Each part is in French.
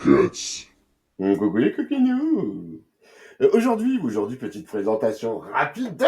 Cats. Coucou les coquinous. Aujourd'hui, petite présentation rapide de...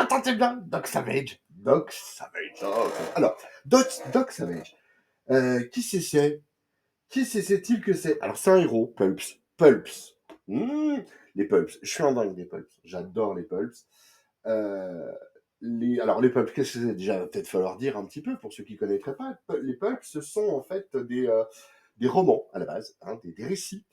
Tentez bien, Doc Savage. Doc Savage. Alors, Doc Savage. Qui c'est? Qui c'est-il que c'est? Alors, c'est un héros, Pulps. Pulps. Mmh, les Pulps. Je suis un dingue des Pulps. J'adore les Pulps. Euh, alors, les Pulps, qu'est-ce que c'est déjà? Va peut-être falloir dire un petit peu pour ceux qui ne connaîtraient pas. Les Pulps, ce sont en fait des romans à la base, hein, des récits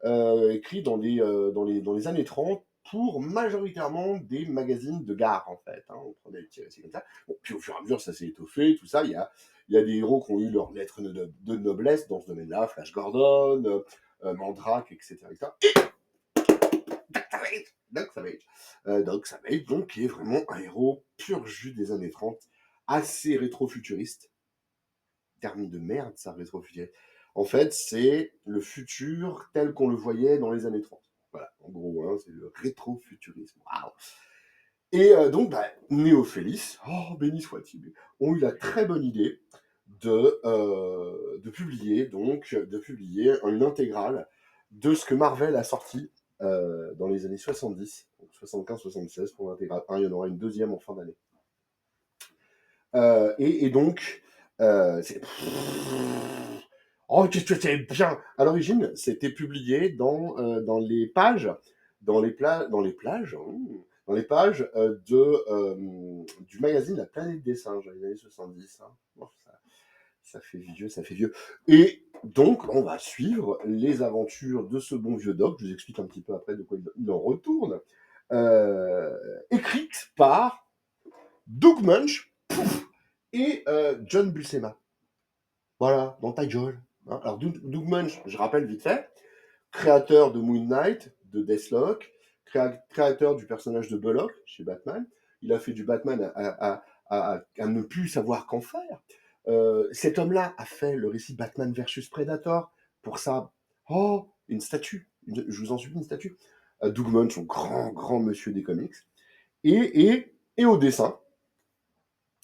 écrits dans les années 30 pour majoritairement des magazines de gare, en fait. Hein. On prenait des petits récits comme ça. Bon, puis au fur et à mesure, ça s'est étoffé, tout ça. Il y a des héros qui ont eu leur lettre de noblesse dans ce domaine-là, Flash Gordon, Mandrake, etc. Doc Savage. Doc Savage, donc, qui est vraiment un héros pur jus des années 30, assez rétro-futuriste. Terme de merde, ça, rétro-futuriste. En fait, c'est le futur tel qu'on le voyait dans les années 30. Voilà, en gros, hein, c'est le rétro-futurisme. Waouh. Et donc, bah, Néophélis, oh, béni soit-il, ont eu la très bonne idée de publier une intégrale de ce que Marvel a sorti dans les années 70, 75-76 pour l'intégrale 1, il y en aura une deuxième en fin d'année. Et donc, c'est... Oh, qu'est-ce que c'est bien! À l'origine, c'était publié dans les pages, dans les plages, dans les pages du magazine La Planète des Singes, dans les années 70. Hein. Bon, ça fait vieux, ça fait vieux. Et donc, on va suivre les aventures de ce bon vieux Doc. Je vous explique un petit peu après de quoi il en retourne. Écrite par Doug Munch et John Buscema. Voilà, dans ta gueule. Hein. Alors, Doug Munch, je rappelle vite fait, créateur de Moon Knight, de Deathlock, créateur du personnage de Bullock chez Batman. Il a fait du Batman à ne plus savoir qu'en faire. Cet homme-là a fait le récit Batman versus Predator. Pour ça, oh, une statue. Je vous en supplie, une statue. Doug Munch, son grand monsieur des comics. Et au dessin,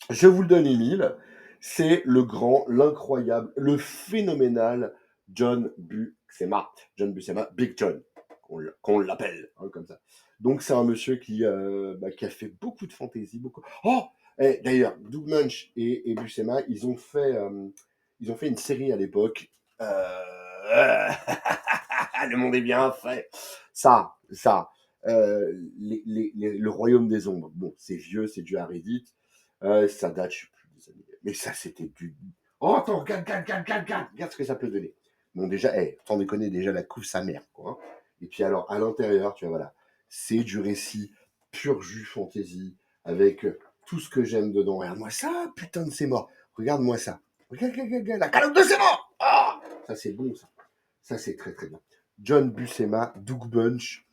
je vous le donne, Émile, c'est le grand, l'incroyable, le phénoménal John Buscema. John Buscema, Big John, qu'on l'appelle, hein, comme ça. Donc c'est un monsieur qui a fait beaucoup de fantaisie, beaucoup. Oh, d'ailleurs, Doug Munch et Buscema, ils ont fait une série à l'époque. Le monde est bien fait. Ça. Le Royaume des Ombres. Bon, c'est vieux, c'est du Reddit. Ça date, je sais plus des années. Mais ça, c'était du. Oh, attends, regarde ce que ça peut donner. Bon, déjà, sans déconner, déjà, la couve sa mère, quoi. Hein. Et puis, alors, à l'intérieur, tu vois, voilà. C'est du récit pur jus fantasy, avec tout ce que j'aime dedans. Regarde-moi ça, putain de c'est mort. Regarde-moi ça. Regarde, la calotte de c'est mort. Ah, ça, c'est bon, ça. Ça, c'est très, très bien. John Buscema, Doug Bunch,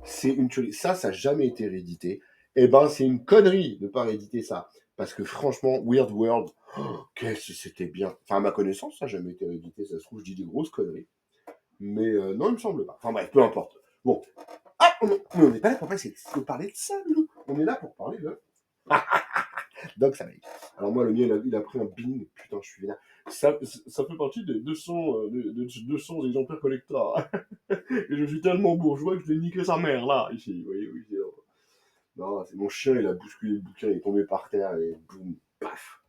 c'est une tuerie. Ça n'a jamais été réédité. Eh ben, c'est une connerie de ne pas rééditer ça. Parce que franchement, Weird World, oh, qu'est-ce que c'était bien. Enfin, à ma connaissance, ça n'a jamais été réédité. Ça se trouve, je dis des grosses conneries. Mais non, il me semble pas. Enfin bref, peu importe. Bon. Ah, on n'est pas là pour parler de ça, nous. On est là pour parler de Doc Savage. Alors moi, le mien, il a pris un bing. Putain, je suis vénère. Ça fait partie des 200 exemplaires collector. Et je suis tellement bourgeois que je vais niquer sa mère, là, ici. Oui. Non, c'est mon chien, il a bousculé le bouquin, il est tombé par terre, et boum, paf.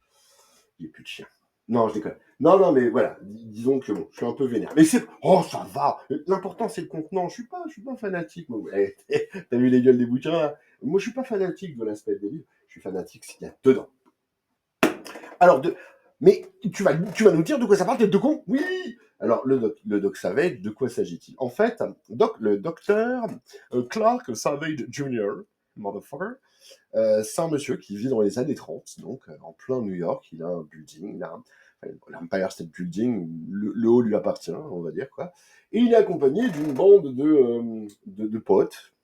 Il n'y a plus de chien. Non, je déconne. Non, mais voilà, disons que bon, je suis un peu vénère. Mais c'est... Oh, ça va. L'important, c'est le contenant. Je suis pas fanatique. Moi. T'as vu les gueules des bouquins, là? Moi, je suis pas fanatique de l'aspect des livres. Je suis fanatique s'il y a dedans. Alors, mais tu vas nous dire de quoi ça parle, tête de con? Oui. Alors, le doc Savage, de quoi s'agit-il? En fait, le docteur Clark Savage Jr., motherfucker, c'est un monsieur qui vit dans les années 30, donc en plein New York. Il a un building, l'Empire State Building, le haut lui appartient, on va dire, quoi. Et il est accompagné d'une bande de potes,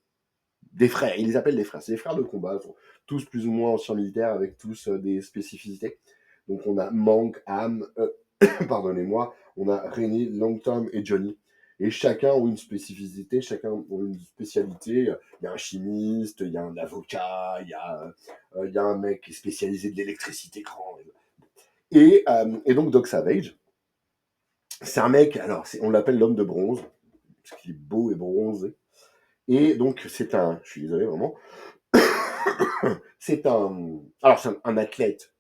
des frères. Il les appelle des frères. C'est des frères de combat. Ils sont tous plus ou moins anciens militaires avec tous des spécificités. Donc on a Mank, Ham, pardonnez-moi, on a René, Longtime et Johnny. Et chacun ont une spécificité, chacun ont une spécialité. Il y a un chimiste, il y a un avocat, il y a un mec qui est spécialisé de l'électricité grand. Et donc Doc Savage, C'est un mec, alors on l'appelle l'homme de bronze, parce qu'il est beau et bronzé. Et donc, je suis désolé vraiment, alors c'est un athlète.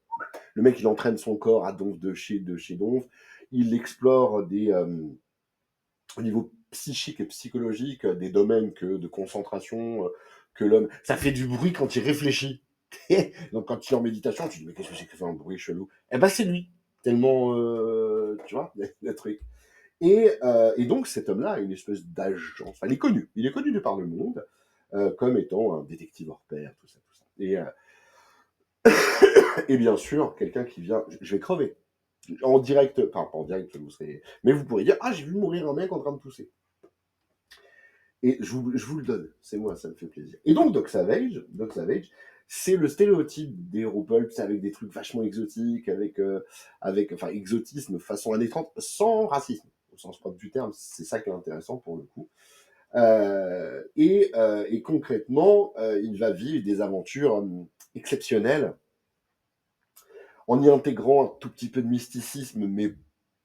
Le mec, il entraîne son corps à donf de chez donf. Il explore au niveau psychique et psychologique, des domaines de concentration, que l'homme. Ça fait du bruit quand il réfléchit. Donc quand il est en méditation, tu te dis, mais qu'est-ce que c'est que ça fait un bruit chelou? Eh ben, c'est lui. Tellement, tu vois, le truc. Et donc cet homme-là a une espèce d'agence. Enfin, il est connu de par le monde, comme étant un détective hors pair, tout ça, tout ça. Et bien sûr, quelqu'un qui vient, je vais crever. En direct, enfin pas en direct, vous serez, mais vous pourrez dire, ah, j'ai vu mourir un mec en train de tousser. Et je vous le donne, c'est moi, ça me fait plaisir. Et donc Doc Savage, c'est le stéréotype des héros pulp, c'est avec des trucs vachement exotiques, enfin exotisme façon années 30, sans racisme, au sens propre du terme, c'est ça qui est intéressant pour le coup. Et concrètement, il va vivre des aventures exceptionnelles en y intégrant un tout petit peu de mysticisme, mais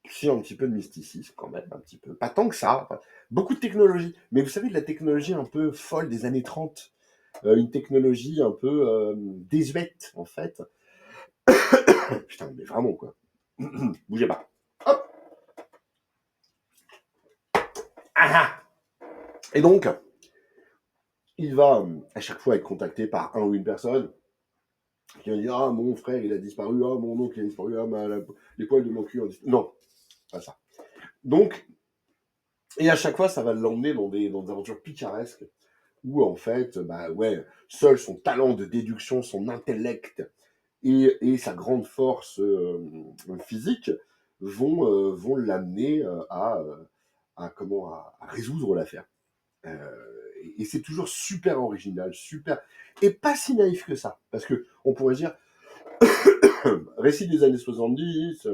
si un petit peu de mysticisme quand même, un petit peu. Pas tant que ça. Enfin, beaucoup de technologie. Mais vous savez, de la technologie un peu folle des années 30. Une technologie un peu désuète, en fait. Putain, mais vraiment, quoi. Bougez pas. Hop. Ah ah. Et donc, il va à chaque fois être contacté par un ou une personne qui va dire, ah, mon frère, il a disparu. Ah, mon oncle, il a disparu. Ah, les poils de mon cul ont disparu. Non, pas ça. Donc, et à chaque fois, ça va l'emmener dans des aventures picaresques où en fait, bah ouais, seul son talent de déduction, son intellect et sa grande force physique vont l'amener à résoudre l'affaire. Et c'est toujours super original, super et pas si naïf que ça, parce que on pourrait dire récit des années 70,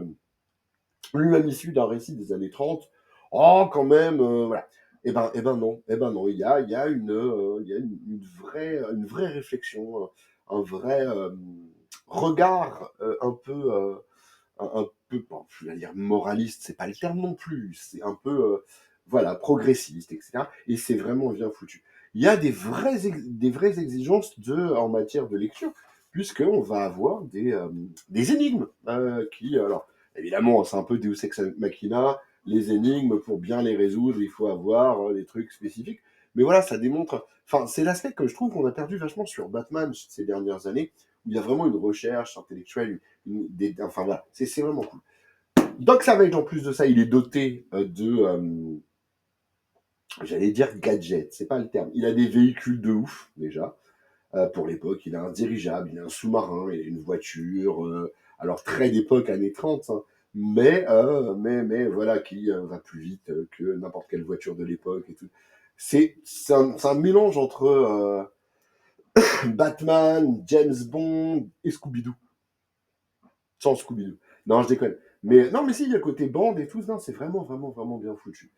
lui-même issu d'un récit des années 30. Oh, quand même, voilà. Eh ben non, il y a une vraie réflexion, un vrai regard un peu, bon, je vais dire moraliste, c'est pas le terme non plus, c'est un peu, voilà, progressiste, etc. Et c'est vraiment bien foutu. Il y a des vraies exigences en matière de lecture, puisqu'on va avoir des énigmes alors, évidemment, c'est un peu Deus Ex Machina, les énigmes, pour bien les résoudre, il faut avoir des trucs spécifiques. Mais voilà, ça démontre, enfin, c'est l'aspect que je trouve qu'on a perdu vachement sur Batman ces dernières années, où il y a vraiment une recherche intellectuelle, enfin voilà, c'est vraiment cool. Doc Savage, en plus de ça, il est doté j'allais dire gadgets, c'est pas le terme. Il a des véhicules de ouf, déjà. Pour l'époque, il a un dirigeable, il a un sous-marin, il a une voiture, alors très d'époque, années 30, hein, mais voilà, qui va plus vite que n'importe quelle voiture de l'époque et tout. C'est un mélange entre Batman, James Bond et Scooby-Doo. Sans Scooby-Doo. Non, je déconne. Mais non, mais si, il y a le côté bande et tout, non, c'est vraiment, vraiment, vraiment bien foutu.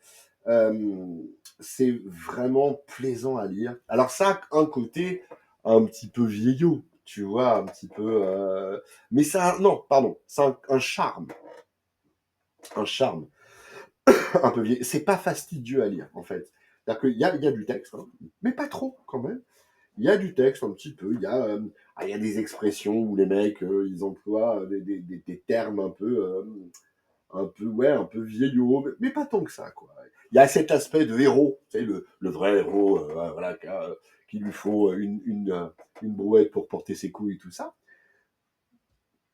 Euh, c'est vraiment plaisant à lire. Alors ça a un côté un petit peu vieillot, tu vois, un petit peu... Mais ça, non, pardon, c'est un charme. Un charme un peu vieillot. C'est pas fastidieux à lire, en fait. C'est-à-dire qu'il y a du texte, hein, mais pas trop, quand même. Il y a du texte un petit peu, il y a des expressions où les mecs, ils emploient des termes un peu, ouais, un peu vieillot, mais pas tant que ça, quoi. Il y a cet aspect de héros, tu sais, le vrai héros, voilà, qui lui faut une brouette pour porter ses couilles et tout ça,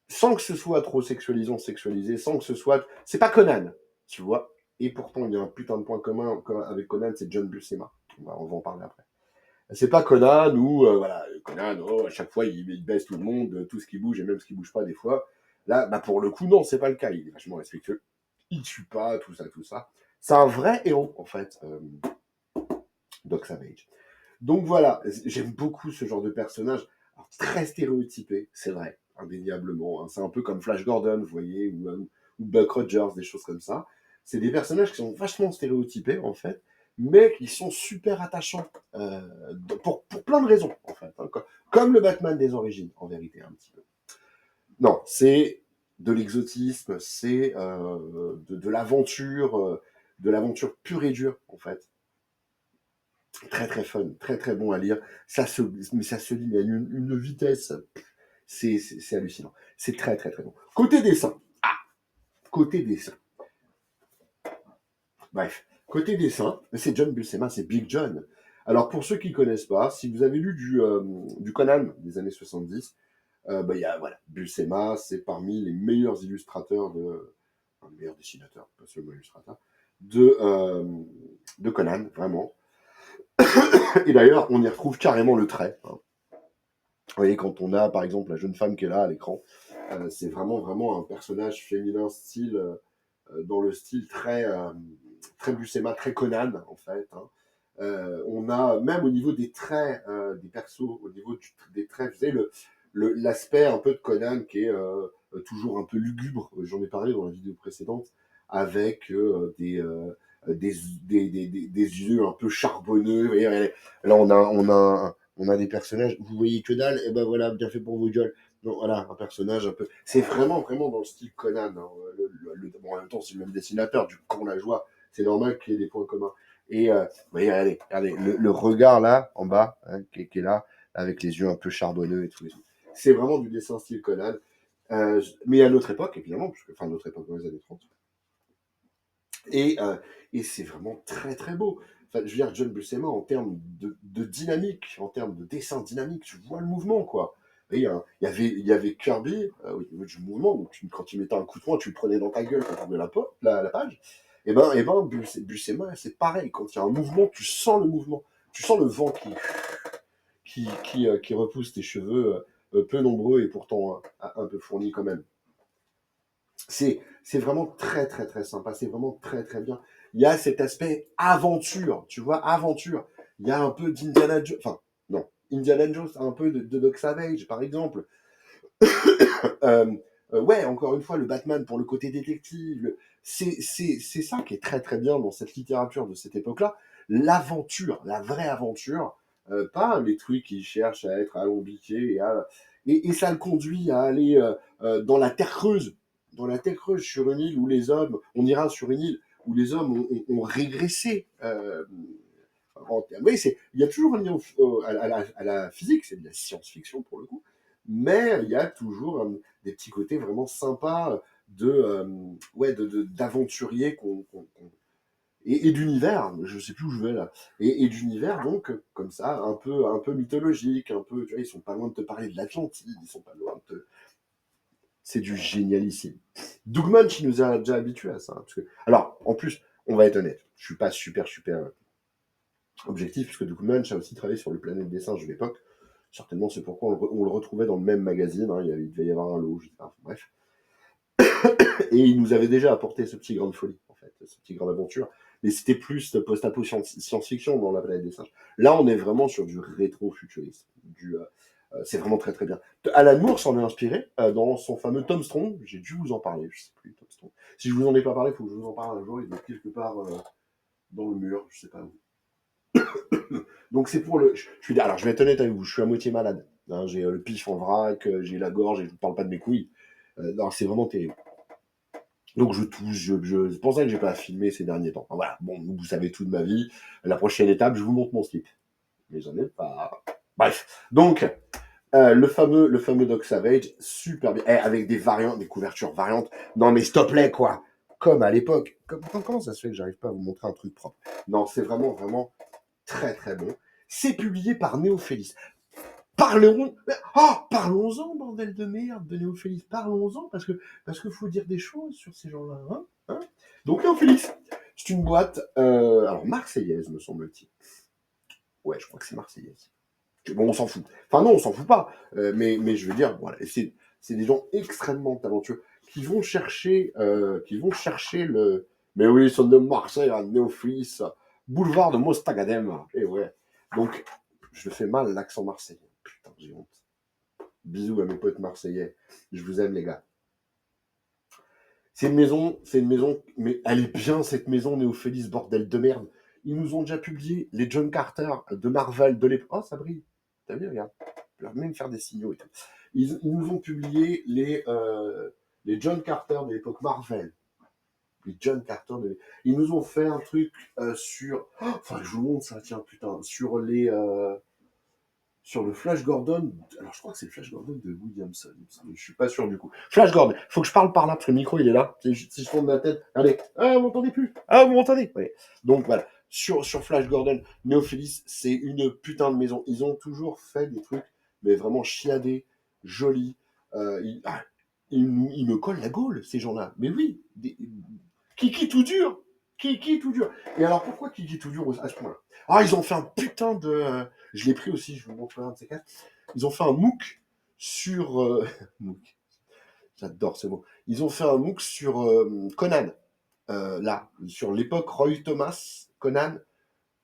sans que ce soit trop sexualisant, sexualisé, sans que ce soit... C'est pas Conan, tu vois. Et pourtant, il y a un putain de point commun avec Conan, c'est John Buscema. On va en parler après. C'est pas Conan où, voilà, Conan, oh, à chaque fois, il baisse tout le monde, tout ce qui bouge et même ce qui bouge pas des fois. Là, bah, pour le coup, non, c'est pas le cas. Il est vachement respectueux. Il tue pas, tout ça, tout ça. C'est un vrai héros, en fait, Doc Savage. Donc voilà, j'aime beaucoup ce genre de personnage. Alors, très stéréotypé, c'est vrai, indéniablement, hein. C'est un peu comme Flash Gordon, vous voyez, ou Buck Rogers, des choses comme ça. C'est des personnages qui sont vachement stéréotypés, en fait, mais qui sont super attachants, pour plein de raisons, en fait, hein. Comme le Batman des origines, en vérité, un petit peu. Non, c'est... de l'exotisme, c'est de l'aventure pure et dure, en fait. Très très fun, très très bon à lire. Mais ça se lit à une vitesse, c'est hallucinant. C'est très très très bon. Côté dessin. Bref, côté dessin, c'est John Buscema, c'est Big John. Alors pour ceux qui connaissent pas, si vous avez lu du Conan des années 70, bah, il y a, voilà, Buscema, c'est parmi les meilleurs illustrateurs enfin, meilleurs dessinateurs, pas seulement illustrateurs, de Conan, vraiment. Et d'ailleurs, on y retrouve carrément le trait, hein. Vous voyez, quand on a, par exemple, la jeune femme qui est là à l'écran, c'est vraiment, vraiment un personnage féminin dans le style très Buscema, très Conan, en fait, hein. On a, même au niveau des traits des persos, au niveau des traits, vous savez, l'aspect un peu de Conan qui est toujours un peu lugubre, j'en ai parlé dans la vidéo précédente, avec des yeux un peu charbonneux. Vous voyez, là, on a des personnages, vous voyez que dalle, et ben voilà, bien fait pour vos gueules. Donc voilà, un personnage un peu. C'est vraiment, vraiment dans le style Conan, hein. Bon, en même temps, c'est le même dessinateur, du coup, on la joie. C'est normal qu'il y ait des points communs. Et vous voyez, regardez, le regard là, en bas, hein, qui est là, avec les yeux un peu charbonneux et tout. C'est vraiment du dessin style Conan. Mais à notre époque, évidemment, enfin, à notre époque, dans les années 30. Et, euh, et c'est vraiment très très beau. Enfin, je veux dire, John Buscema, en termes de dynamique, en termes de dessin dynamique, tu vois le mouvement, quoi. Et, il y avait Kirby, au niveau du mouvement, où quand tu mettais un coup de poing, tu le prenais dans ta gueule quand tu ouvrais la page. Et ben, Buscema, c'est pareil. Quand il y a un mouvement, tu sens le mouvement. Tu sens le vent qui repousse tes cheveux, peu nombreux et pourtant un peu fournis quand même. C'est vraiment très très très sympa, c'est vraiment très très bien. Il y a cet aspect aventure, tu vois, aventure. Il y a un peu d'Indiana Jones, enfin non, Indiana Jones, un peu de Doc Savage par exemple. Euh, ouais, encore une fois, le Batman pour le côté détective, c'est ça qui est très très bien dans cette littérature de cette époque-là. L'aventure, la vraie aventure, pas les trucs qui cherchent à être alambiqués et ça le conduit à aller dans la terre creuse, sur une île où les hommes, on ira sur une île où les hommes ont régressé. Oui, il y a toujours un lien à la physique, c'est de la science-fiction pour le coup, mais il y a toujours des petits côtés vraiment sympas ouais, d'aventuriers et d'univers, je sais plus où je vais là, et d'univers donc comme ça, un peu mythologique, un peu, tu vois, ils sont pas loin de te parler de l'Atlantide, ils sont pas loin de te. C'est du génialissime. Doug Munch, il nous a déjà habitués à ça, hein, parce que, alors, en plus, on va être honnête, je suis pas super super objectif, puisque Doug Munch a aussi travaillé sur le Planète des singes de l'époque. Certainement, c'est pourquoi on le retrouvait dans le même magazine, hein, il devait y avoir un lot, je sais pas, bref. Et il nous avait déjà apporté ce petit grain de folie, en fait, ce petit grain d'aventure. Mais c'était plus post-apo science-fiction dans la planète des singes. Là, on est vraiment sur du rétro-futurisme. C'est vraiment très très bien. Alan Moore s'en est inspiré dans son fameux Tom Strong. J'ai dû vous en parler, je sais plus, Tom Strong. Si je vous en ai pas parlé, il faut que je vous en parle un jour. Il est quelque part dans le mur, je sais pas où. Donc c'est pour le. Alors je vais être honnête avec vous, je suis à moitié malade, hein, j'ai le pif en vrac, j'ai la gorge et je ne parle pas de mes couilles. Non, c'est vraiment terrible. Donc je tousse, c'est pour ça que j'ai pas filmé ces derniers temps. Enfin, voilà, bon, vous savez tout de ma vie. La prochaine étape, je vous montre mon slip. Mais j'en ai pas. Bref. Donc, le fameux Doc Savage, super bien. Avec des variantes, des couvertures variantes. Non mais s'il te plaît, quoi. Comme à l'époque. Comment ça se fait que j'arrive pas à vous montrer un truc propre? Non, c'est vraiment, vraiment très très bon. C'est publié par Néophélis. Parlons-en, bordel de merde, de Néophélis. Parlons-en, parce que faut dire des choses sur ces gens-là. Hein. Donc Néophélis, c'est une boîte, alors marseillaise, me semble-t-il. Ouais, je crois que c'est marseillaise. Bon, on s'en fout. Enfin non, on s'en fout pas. Mais je veux dire, voilà, c'est des gens extrêmement talentueux qui vont chercher le. Mais oui, ils sont de Marseille, à Néophélis, boulevard de Mostagadem. Et ouais. Donc, je fais mal l'accent marseillais. Putain, j'ai honte. Bisous à mes potes marseillais. Je vous aime, les gars. C'est une maison, mais elle est bien, cette maison, Néophélis, bordel de merde. Ils nous ont déjà publié les John Carter de Marvel de l'époque. Oh, ça brille. T'as vu, regarde. Ils peuvent même faire des signaux et tout. Ils nous ont publié Les John Carter de l'époque Marvel. Les John Carter Ils nous ont fait un truc sur... Enfin, je vous montre ça, tiens, putain. Sur le Flash Gordon, alors je crois que c'est le Flash Gordon de Williamson, je suis pas sûr du coup. Flash Gordon, faut que je parle par là, parce que le micro il est là, si je tourne ma tête, regardez, ah vous m'entendez plus, ah vous m'entendez, ouais. Donc voilà, sur Flash Gordon, Néophilis, c'est une putain de maison, ils ont toujours fait des trucs, mais vraiment chiadés, jolis, ils me collent la gaule, ces gens-là, mais oui, Kiki tout dur. Kiki tout dur. Et alors pourquoi Kiki tout dur à ce point-là? Ah, ils ont fait un putain de. Je l'ai pris aussi, je vous montrerai un de ces quatre. Ils ont fait un MOOC sur. MOOC, j'adore ce mot. Ils ont fait un MOOC sur Conan. Là, sur l'époque Roy Thomas, Conan.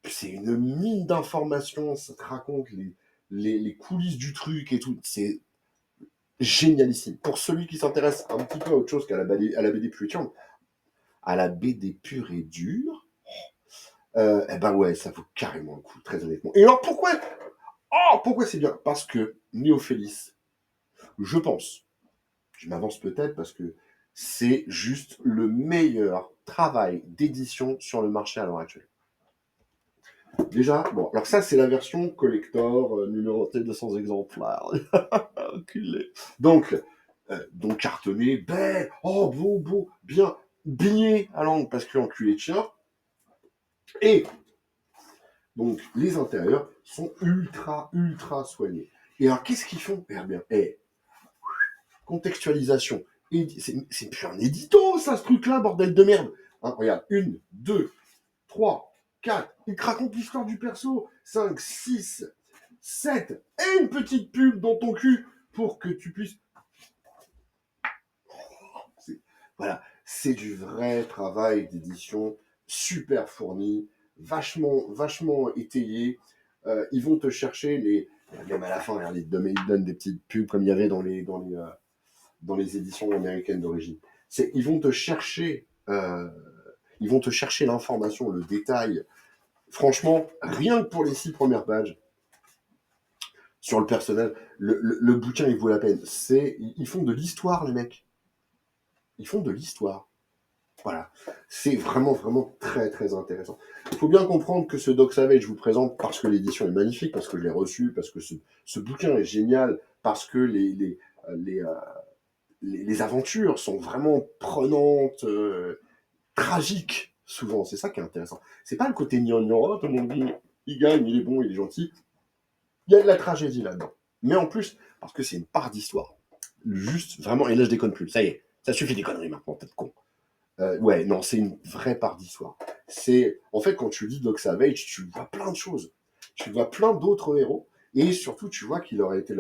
C'est une mine d'informations, ça te raconte les coulisses du truc et tout. C'est génialissime. Pour celui qui s'intéresse un petit peu à autre chose qu'à la BD pure et dure, à la BD pure et dure, eh ben ouais, ça vaut carrément le coup, très honnêtement. Et alors pourquoi pourquoi c'est bien? Parce que Néophélis, je pense, je m'avance peut-être parce que c'est juste le meilleur travail d'édition sur le marché à l'heure actuelle. Déjà, bon, alors ça c'est la version collector, numérotée de 200 exemplaires. Enculé. Donc cartonné, belle, oh beau, beau, bien, baigné à l'angle parce que enculé de chien. Et donc, les intérieurs sont ultra, ultra soignés. Et alors, qu'est-ce qu'ils font? Eh bien, contextualisation. C'est plus un édito, ça, ce truc-là, bordel de merde. Hein, regarde, 1, 2, 3, 4. Il te raconte l'histoire du perso. 5, 6, 7. Et une petite pub dans ton cul pour que tu puisses... Voilà, c'est du vrai travail d'édition, super fourni, vachement, vachement étayé. Ils vont te chercher même à la fin, regarde, ils te donnent des petites pubs comme il y avait dans les éditions américaines d'origine. Ils vont te chercher l'information, le détail. Franchement, rien que pour les 6 premières pages, sur le personnel, le bouquin, il vaut la peine. Ils font de l'histoire, les mecs. Ils font de l'histoire. Voilà, c'est vraiment, vraiment très, très intéressant. Il faut bien comprendre que ce Doc Savage, je vous présente parce que l'édition est magnifique, parce que je l'ai reçu, parce que ce bouquin est génial, parce que les aventures sont vraiment prenantes, tragiques, souvent. C'est ça qui est intéressant. C'est pas le côté gnangnan, tout le monde dit, il gagne, il est bon, il est gentil. Il y a de la tragédie là-dedans. Mais en plus, parce que c'est une part d'histoire. Juste, vraiment, et là je déconne plus, ça y est, ça suffit des conneries maintenant, peut-être con. Ouais, non, c'est une vraie part d'histoire. En fait, quand tu lis Doc Savage, tu vois plein de choses. Tu vois plein d'autres héros. Et surtout, tu vois qu'il aura été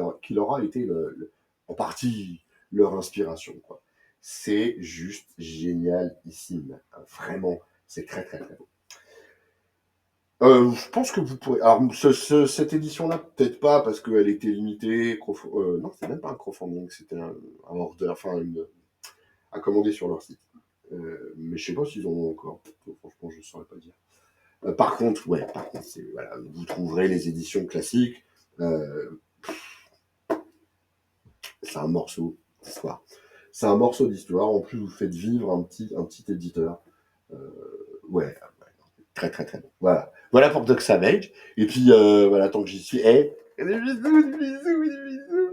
en partie leur inspiration, quoi. C'est juste génialissime. Vraiment, c'est très, très, très beau. Je pense que vous pourrez. Alors, cette édition-là, peut-être pas, parce qu'elle était limitée. Non, c'est même pas un crowdfunding, c'était un order, enfin, à commander sur leur site. Mais je sais pas s'ils en ont encore. Franchement, je ne saurais pas dire. Par contre, voilà, vous trouverez les éditions classiques. Euh, c'est un morceau d'histoire. C'est un morceau d'histoire. En plus, vous faites vivre un petit éditeur. Ouais, très très très bon. Voilà. Voilà pour Doc Savage. Et puis, voilà, tant que j'y suis, des bisous, des bisous, des bisous.